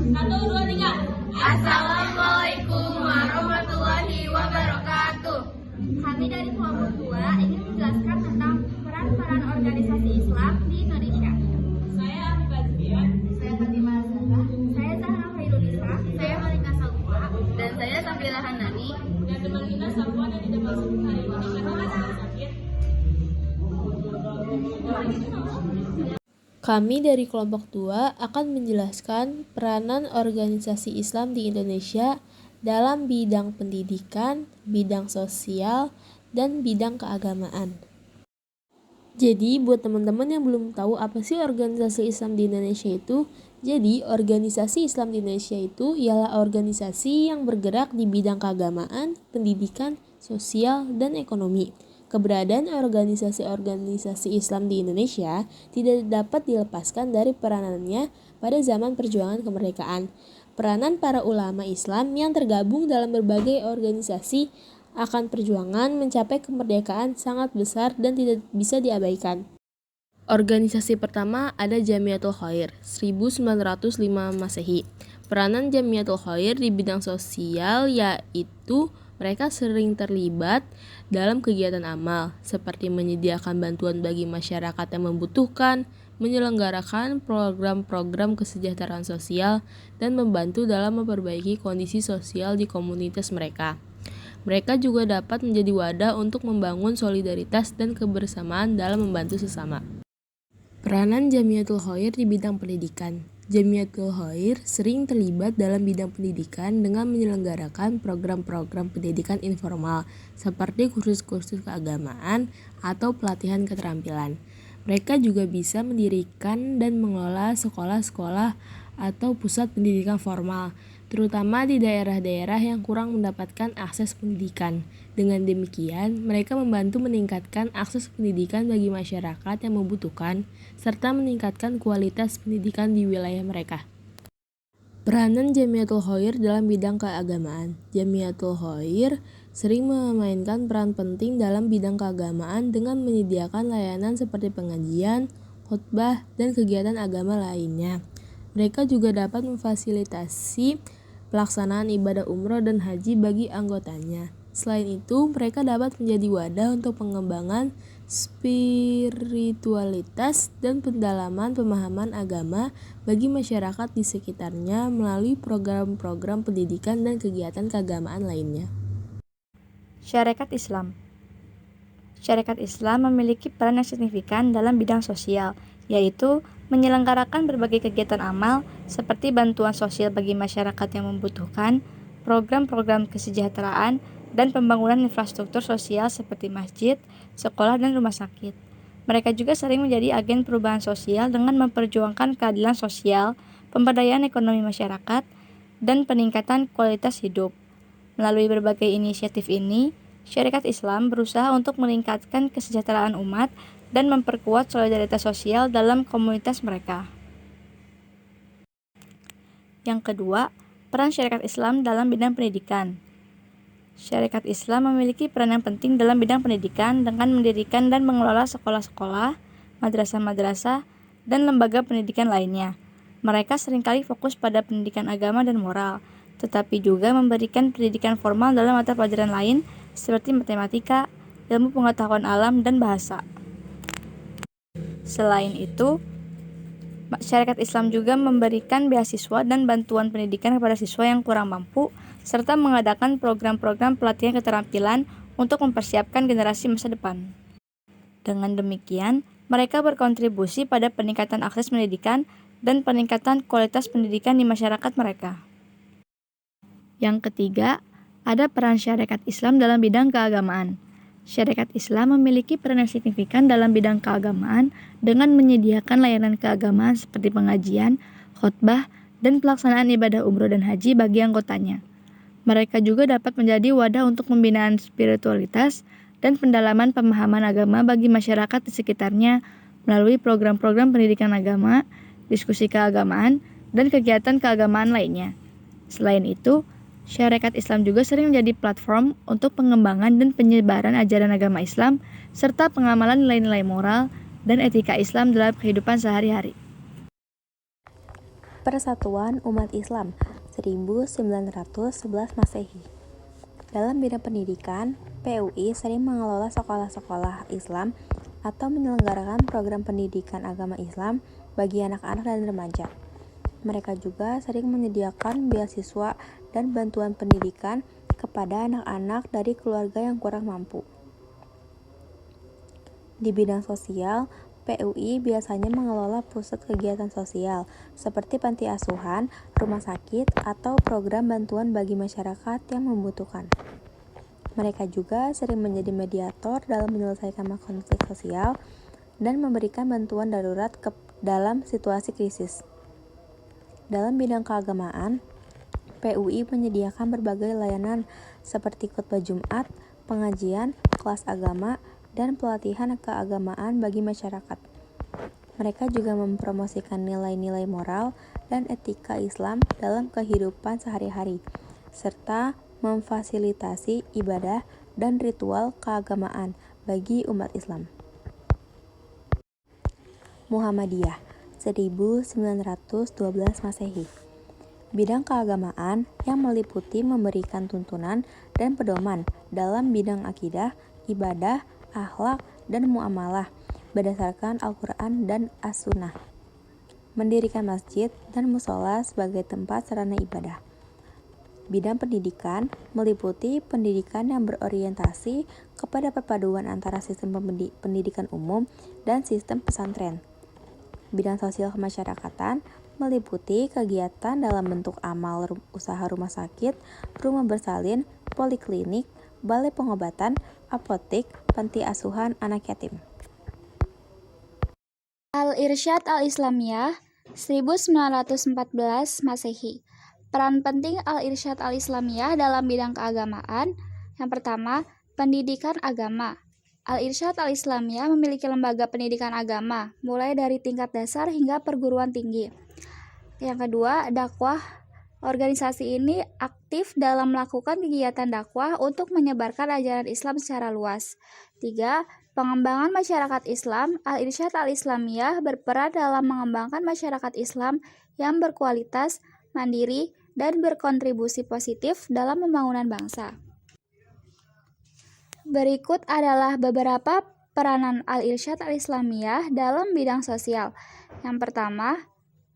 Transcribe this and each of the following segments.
Satu, dua, tiga. Assalamualaikum warahmatullahi wabarakatuh. Kami dari kelompok 2 ingin menjelaskan tentang peran-peran organisasi Islam di Indonesia. Saya Afif Azbian. Saya Fatimah Zahra. Saya Zahra Khairunisa. Saya Malika Salwa. Dan saya Safira Hanani. Dan teman kita Safwa dan tidak masuk hari ini karena sedang sakit. Kami dari kelompok 2 akan menjelaskan peranan organisasi Islam di Indonesia dalam bidang pendidikan, bidang sosial, dan bidang keagamaan. Jadi, buat teman-teman yang belum tahu apa sih organisasi Islam di Indonesia itu, jadi organisasi Islam di Indonesia itu ialah organisasi yang bergerak di bidang keagamaan, pendidikan, sosial, dan ekonomi. Keberadaan organisasi-organisasi Islam di Indonesia tidak dapat dilepaskan dari peranannya pada zaman perjuangan kemerdekaan. Peranan para ulama Islam yang tergabung dalam berbagai organisasi akan perjuangan mencapai kemerdekaan sangat besar dan tidak bisa diabaikan. Organisasi pertama ada Jamiatul Khair, 1905 Masehi. Peranan Jamiatul Khair di bidang sosial yaitu mereka sering terlibat dalam kegiatan amal, seperti menyediakan bantuan bagi masyarakat yang membutuhkan, menyelenggarakan program-program kesejahteraan sosial, dan membantu dalam memperbaiki kondisi sosial di komunitas mereka. Mereka juga dapat menjadi wadah untuk membangun solidaritas dan kebersamaan dalam membantu sesama. Peranan Jamiatul Khair di bidang pendidikan. Jamiatul Khair sering terlibat dalam bidang pendidikan dengan menyelenggarakan program-program pendidikan informal seperti kursus-kursus keagamaan atau pelatihan keterampilan. Mereka juga bisa mendirikan dan mengelola sekolah-sekolah atau pusat pendidikan formal, terutama di daerah-daerah yang kurang mendapatkan akses pendidikan. Dengan demikian, mereka membantu meningkatkan akses pendidikan bagi masyarakat yang membutuhkan, serta meningkatkan kualitas pendidikan di wilayah mereka. Peranan Jamiatul Khair dalam bidang keagamaan. Jamiatul Khair sering memainkan peran penting dalam bidang keagamaan dengan menyediakan layanan seperti pengajian, khutbah, dan kegiatan agama lainnya. Mereka juga dapat memfasilitasi pelaksanaan ibadah umroh dan haji bagi anggotanya. Selain itu, mereka dapat menjadi wadah untuk pengembangan spiritualitas dan pendalaman pemahaman agama bagi masyarakat di sekitarnya melalui program-program pendidikan dan kegiatan keagamaan lainnya. Syarikat Islam. Syarikat Islam memiliki peran yang signifikan dalam bidang sosial, yaitu menyelenggarakan berbagai kegiatan amal seperti bantuan sosial bagi masyarakat yang membutuhkan, program-program kesejahteraan, dan pembangunan infrastruktur sosial seperti masjid, sekolah, dan rumah sakit. Mereka juga sering menjadi agen perubahan sosial dengan memperjuangkan keadilan sosial, pemberdayaan ekonomi masyarakat, dan peningkatan kualitas hidup. Melalui berbagai inisiatif ini, Syarikat Islam berusaha untuk meningkatkan kesejahteraan umat dan memperkuat solidaritas sosial dalam komunitas mereka. Yang kedua, peran Syarikat Islam dalam bidang pendidikan. Syarikat Islam memiliki peran yang penting dalam bidang pendidikan dengan mendirikan dan mengelola sekolah-sekolah, madrasah-madrasah, dan lembaga pendidikan lainnya. Mereka seringkali fokus pada pendidikan agama dan moral, tetapi juga memberikan pendidikan formal dalam mata pelajaran lain seperti matematika, ilmu pengetahuan alam, dan bahasa. Selain itu, Syarikat Islam juga memberikan beasiswa dan bantuan pendidikan kepada siswa yang kurang mampu, serta mengadakan program-program pelatihan keterampilan untuk mempersiapkan generasi masa depan. Dengan demikian, mereka berkontribusi pada peningkatan akses pendidikan dan peningkatan kualitas pendidikan di masyarakat mereka. Yang ketiga, ada peran Syarikat Islam dalam bidang keagamaan. Syarikat Islam memiliki peran yang signifikan dalam bidang keagamaan dengan menyediakan layanan keagamaan seperti pengajian, khutbah, dan pelaksanaan ibadah umroh dan haji bagi anggotanya. Mereka juga dapat menjadi wadah untuk pembinaan spiritualitas dan pendalaman pemahaman agama bagi masyarakat di sekitarnya melalui program-program pendidikan agama, diskusi keagamaan, dan kegiatan keagamaan lainnya. Selain itu, Syarikat Islam juga sering menjadi platform untuk pengembangan dan penyebaran ajaran agama Islam serta pengamalan nilai-nilai moral dan etika Islam dalam kehidupan sehari-hari. Persatuan Umat Islam 1911 Masehi. Dalam bidang pendidikan, PUI sering mengelola sekolah-sekolah Islam atau menyelenggarakan program pendidikan agama Islam bagi anak-anak dan remaja. Mereka juga sering menyediakan beasiswa dan bantuan pendidikan kepada anak-anak dari keluarga yang kurang mampu. Di bidang sosial, PUI biasanya mengelola pusat kegiatan sosial seperti panti asuhan, rumah sakit, atau program bantuan bagi masyarakat yang membutuhkan. Mereka juga sering menjadi mediator dalam menyelesaikan konflik sosial dan memberikan bantuan darurat dalam situasi krisis. Dalam bidang keagamaan, PUI menyediakan berbagai layanan seperti khutbah Jumat, pengajian, kelas agama, dan pelatihan keagamaan bagi masyarakat. Mereka juga mempromosikan nilai-nilai moral dan etika Islam dalam kehidupan sehari-hari, serta memfasilitasi ibadah dan ritual keagamaan bagi umat Islam. Muhammadiyah 1912 Masehi. Bidang keagamaan yang meliputi memberikan tuntunan dan pedoman dalam bidang akidah, ibadah, akhlak, dan muamalah berdasarkan Al-Quran dan As-Sunnah. Mendirikan masjid dan musola sebagai tempat sarana ibadah. Bidang pendidikan meliputi pendidikan yang berorientasi kepada perpaduan antara sistem pendidikan umum dan sistem pesantren. Bidang sosial kemasyarakatan meliputi kegiatan dalam bentuk amal usaha rumah sakit, rumah bersalin, poliklinik, balai pengobatan, apotek, panti asuhan anak yatim. Al-Irsyad Al-Islamiyah 1914 Masehi. Peran penting Al-Irsyad Al-Islamiyah dalam bidang keagamaan. Yang pertama, pendidikan agama. Al-Irsyad Al-Islamiyah memiliki lembaga pendidikan agama, mulai dari tingkat dasar hingga perguruan tinggi. Yang kedua, dakwah. Organisasi ini aktif dalam melakukan kegiatan dakwah untuk menyebarkan ajaran Islam secara luas. 3. Pengembangan masyarakat Islam. Al-Irsyad Al-Islamiyah berperan dalam mengembangkan masyarakat Islam yang berkualitas, mandiri, dan berkontribusi positif dalam pembangunan bangsa. Berikut adalah beberapa peranan Al-Irsyad Al-Islamiyah dalam bidang sosial. Yang pertama,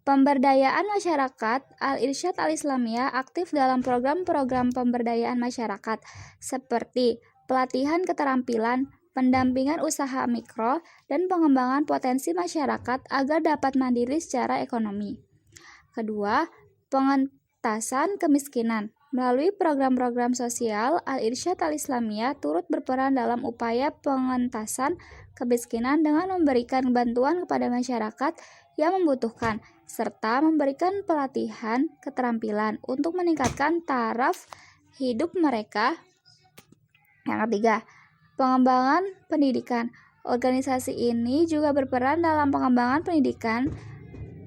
pemberdayaan masyarakat. Al-Irsyad Al-Islamiyah aktif dalam program-program pemberdayaan masyarakat seperti pelatihan keterampilan, pendampingan usaha mikro, dan pengembangan potensi masyarakat agar dapat mandiri secara ekonomi. Kedua, pengentasan kemiskinan. Melalui program-program sosial, Al-Irsyad Al-Islamiyah turut berperan dalam upaya pengentasan kemiskinan dengan memberikan bantuan kepada masyarakat yang membutuhkan, serta memberikan pelatihan keterampilan untuk meningkatkan taraf hidup mereka. Yang ketiga, pengembangan pendidikan. Organisasi ini juga berperan dalam pengembangan pendidikan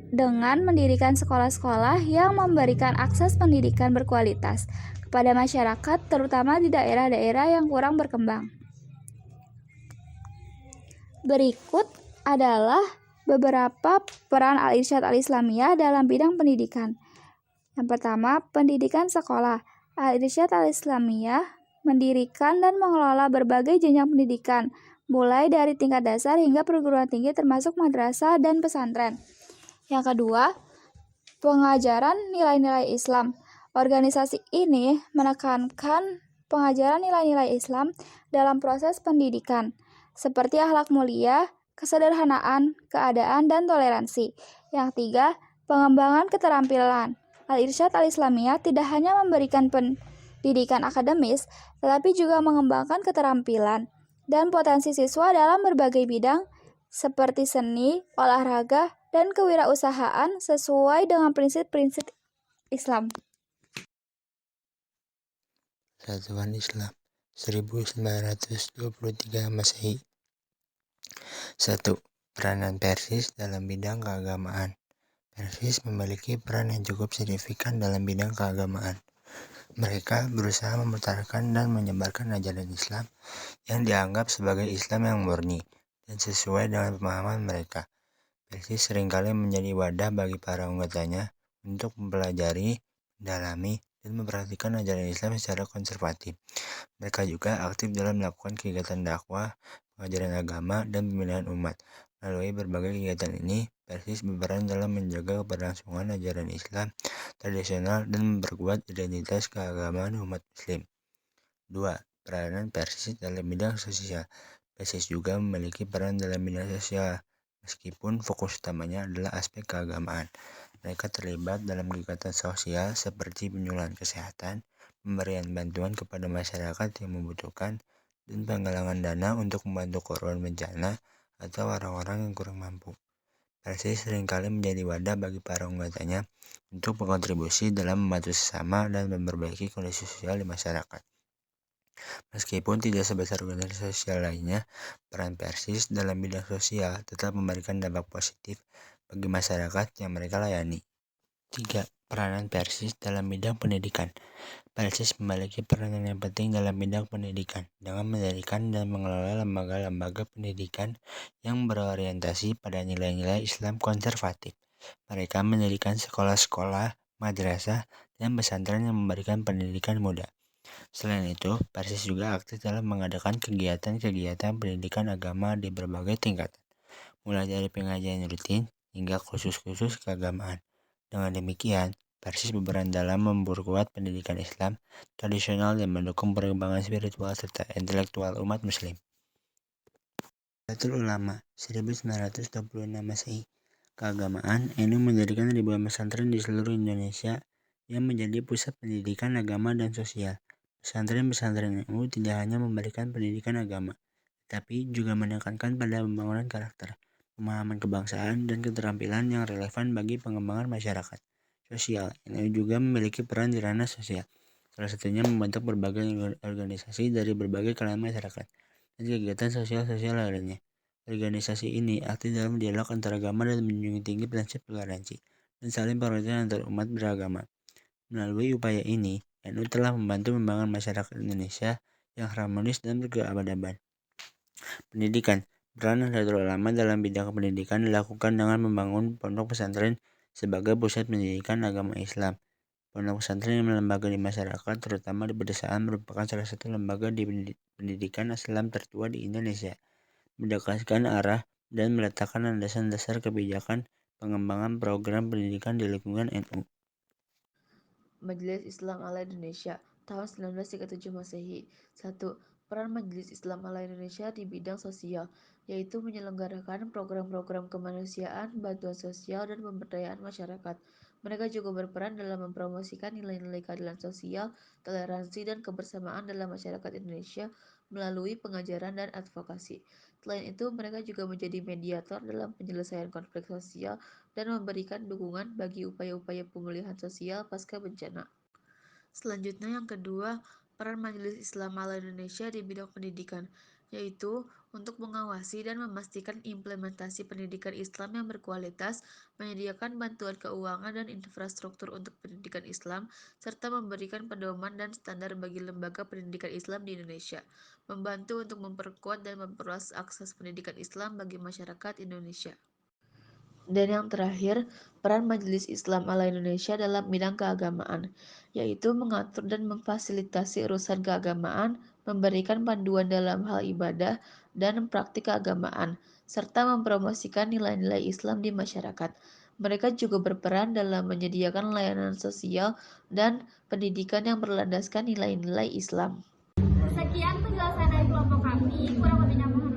dengan mendirikan sekolah-sekolah yang memberikan akses pendidikan berkualitas kepada masyarakat, terutama di daerah-daerah yang kurang berkembang. Berikut adalah beberapa peran Al-Irsyad Al-Islamiyah dalam bidang pendidikan. Yang pertama, pendidikan sekolah. Al-Irsyad Al-Islamiyah mendirikan dan mengelola berbagai jenjang pendidikan, mulai dari tingkat dasar hingga perguruan tinggi termasuk madrasah dan pesantren. Yang kedua, pengajaran nilai-nilai Islam. Organisasi ini menekankan pengajaran nilai-nilai Islam dalam proses pendidikan, seperti akhlak mulia, kesederhanaan, keadaan, dan toleransi. Yang tiga, pengembangan keterampilan. Al-Irsyad Al-Islamiyah tidak hanya memberikan pendidikan akademis, tetapi juga mengembangkan keterampilan dan potensi siswa dalam berbagai bidang seperti seni, olahraga, dan kewirausahaan sesuai dengan prinsip-prinsip Islam. Persatuan Islam 1923 Masehi. 1. Peranan Persis dalam bidang keagamaan. Persis memiliki peran yang cukup signifikan dalam bidang keagamaan. Mereka berusaha memutarkan dan menyebarkan ajaran Islam yang dianggap sebagai Islam yang murni dan sesuai dengan pemahaman mereka. Persis seringkali menjadi wadah bagi para anggotanya untuk mempelajari, mendalami, dan mempraktikkan ajaran Islam secara konservatif. Mereka juga aktif dalam melakukan kegiatan dakwah, pengajaran agama, dan pembinaan umat. Melalui berbagai kegiatan ini, Persis berperan dalam menjaga keberlangsungan ajaran Islam tradisional dan memperkuat identitas keagamaan umat Muslim. 2. Peranan Persis dalam bidang sosial. Persis juga memiliki peran dalam bidang sosial, meskipun fokus utamanya adalah aspek keagamaan. Mereka terlibat dalam kegiatan sosial seperti penyuluhan kesehatan, pemberian bantuan kepada masyarakat yang membutuhkan, dan penggalangan dana untuk membantu korban bencana atau orang-orang yang kurang mampu. Persis seringkali menjadi wadah bagi para anggotanya untuk berkontribusi dalam membantu sesama dan memperbaiki kondisi sosial di masyarakat. Meskipun tidak sebesar organisasi sosial lainnya, peran Persis dalam bidang sosial tetap memberikan dampak positif bagi masyarakat yang mereka layani. 3. Peranan Persis dalam bidang pendidikan. Persis memiliki peranan yang penting dalam bidang pendidikan dengan mendirikan dan mengelola lembaga-lembaga pendidikan yang berorientasi pada nilai-nilai Islam konservatif. Mereka mendirikan sekolah-sekolah, madrasah, dan pesantren yang memberikan pendidikan muda. Selain itu, Persis juga aktif dalam mengadakan kegiatan-kegiatan pendidikan agama di berbagai tingkatan, mulai dari pengajian rutin hingga khusus-khusus keagamaan. Dengan demikian, Persis berperan dalam memperkuat pendidikan Islam tradisional dan mendukung perkembangan spiritual serta intelektual umat Muslim. Nahdlatul Ulama 1926 Masehi. Keagamaan NU mendirikan ribuan pesantren di seluruh Indonesia yang menjadi pusat pendidikan agama dan sosial. Pesantren-pesantren NU tidak hanya memberikan pendidikan agama, tapi juga menekankan pada pembangunan karakter, pemahaman kebangsaan, dan keterampilan yang relevan bagi pengembangan masyarakat. Sosial, NU juga memiliki peran di ranah sosial, salah satunya membentuk berbagai organisasi dari berbagai kalangan masyarakat dan kegiatan sosial-sosial lainnya. Organisasi ini aktif dalam dialog antar agama dan menjunjung tinggi prinsip toleransi dan saling pengertian antar umat beragama. Melalui upaya ini, NU telah membantu membangun masyarakat Indonesia yang harmonis dan berkeadaban. Pendidikan. Peran Nahdlatul Ulama dalam bidang pendidikan dilakukan dengan membangun pondok pesantren sebagai pusat pendidikan agama Islam. Pondok pesantren yang lembaga di masyarakat, terutama di pedesaan, merupakan salah satu lembaga di pendidikan Islam tertua di Indonesia, mendekatkan arah dan meletakkan landasan dasar kebijakan pengembangan program pendidikan di lingkungan NU. Majelis Islam Ala Indonesia tahun 1937 Masehi. 1. Peran Majelis Islam Ala Indonesia di bidang sosial, yaitu menyelenggarakan program-program kemanusiaan, bantuan sosial, dan pemberdayaan masyarakat. Mereka juga berperan dalam mempromosikan nilai-nilai keadilan sosial, toleransi, dan kebersamaan dalam masyarakat Indonesia melalui pengajaran dan advokasi. Selain itu, mereka juga menjadi mediator dalam penyelesaian konflik sosial dan memberikan dukungan bagi upaya-upaya pemulihan sosial pasca bencana. Selanjutnya yang kedua, peran Majelis Islam Ala Indonesia di bidang pendidikan, yaitu untuk mengawasi dan memastikan implementasi pendidikan Islam yang berkualitas, menyediakan bantuan keuangan dan infrastruktur untuk pendidikan Islam, serta memberikan pedoman dan standar bagi lembaga pendidikan Islam di Indonesia, membantu untuk memperkuat dan memperluas akses pendidikan Islam bagi masyarakat Indonesia. Dan yang terakhir, peran Majelis Islam Ala Indonesia dalam bidang keagamaan, yaitu mengatur dan memfasilitasi urusan keagamaan, memberikan panduan dalam hal ibadah dan praktik keagamaan, serta mempromosikan nilai-nilai Islam di masyarakat. Mereka juga berperan dalam menyediakan layanan sosial dan pendidikan yang berlandaskan nilai-nilai Islam. Sekian penjelasan dari kelompok kami, kurang lebihnya mohon